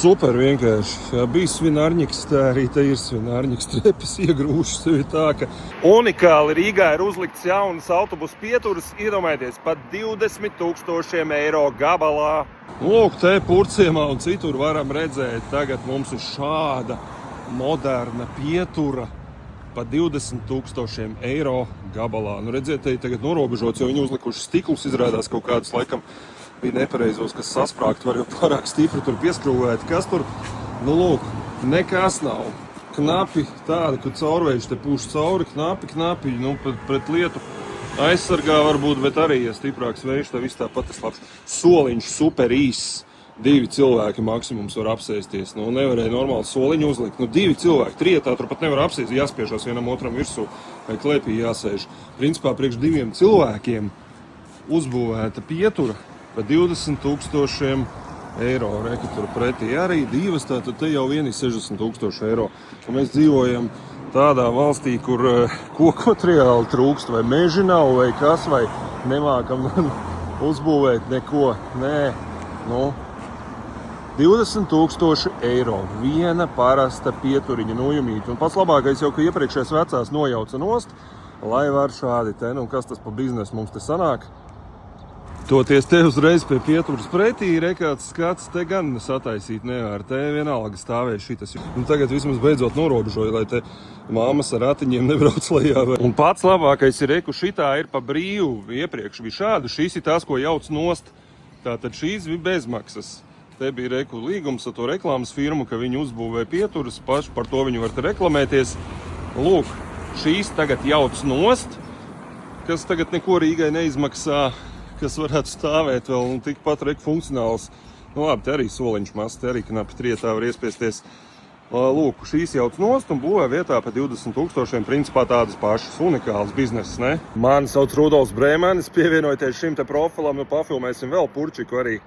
Super vienkārši. Jā, bija svinārņiks, tā arī te ir svinārņiks. Trepes iegrūši sevi tā, ka unikāli Rīgā ir uzlikts jaunas autobusu pieturas, iedomājieties, pat 20,000 eiro gabalā. Lūk, te Purciemā un citur varam redzēt, tagad mums ir šāda moderna pietura pa 20,000 eiro gabalā. Nu, redziet, te tagad norobežots, jo viņi uzlikuši stiklus, izrādās kaut kādus laikam bija nepareizos, kas sasprāgt, var jau pārāk stipri tur pieskrūvēt. Kas tur? Nu, lūk, nekas nav. Knapi tādi, ka caurveiši te pūš cauri, knapi, nu, pret lietu aizsargā varbūt, bet arī, ja stiprāks vējš, tad viss tāpat tas labs. Soliņš super īss. 2 cilvēki maksimums var apsēsties. Nu, nevarēja normāli soliņu uzlikt. Nu, 2 cilvēki trietā turpat nevar apsēsties, jāspiežās vienam otram virsū vai klēpī jāsēž. Principā priekš 2 cilvēkiem uzbūvēta pietura pa 20,000 eiro. Reki tur pretī arī 2, tātad te jau vieni 60,000 eiro. Un mēs dzīvojam tādā valstī, kur koku materiāli trūkst, vai meži nav, vai kas, vai nemākam uzbūvēt neko. Nē, nu, 20,000 eiro. Viena parasta pieturiņa nojumīta. Un pats labākais jau, ka iepriekšējais vecās nojauca nost, lai var šādi te, nu, kas tas pa biznesu mums te sanāk. Toties te uzreiz pie pieturas pretī, rekāds skats, te gan sataisīt nevar, te vienalga stāvēja šitas. Un tagad vismaz beidzot norobežoja, lai te māmas ar ratiņiem nebrauc lejā. Un pats labākais ir, reku, šitā ir pa brīvu, iepriekš bija šādu, šīs ir tās, ko jauc nost. Tātad šīs bija bezmaksas. Te bija, reku, līgums ar to reklāmas firmu, ka viņi uzbūvē pieturas, paši par to viņi var te reklamēties. Lūk, šīs tagad jauc nost, kas tagad neko Rīgai neizmaksā, kas varētu stāvēt vēl un tikpat funkcionāls. Nu labi, te arī soliņš mazs, te arī knapi trietā var iespiesties. Lūk, šīs jauc nost un būvē vietā pa 20,000, principā tādas pašas unikāls bizneses, ne? Mani sauc Rudolfs Brēmanis, pievienojieties šim te profilam, nu pafilmēsim vēl Purčiku arī.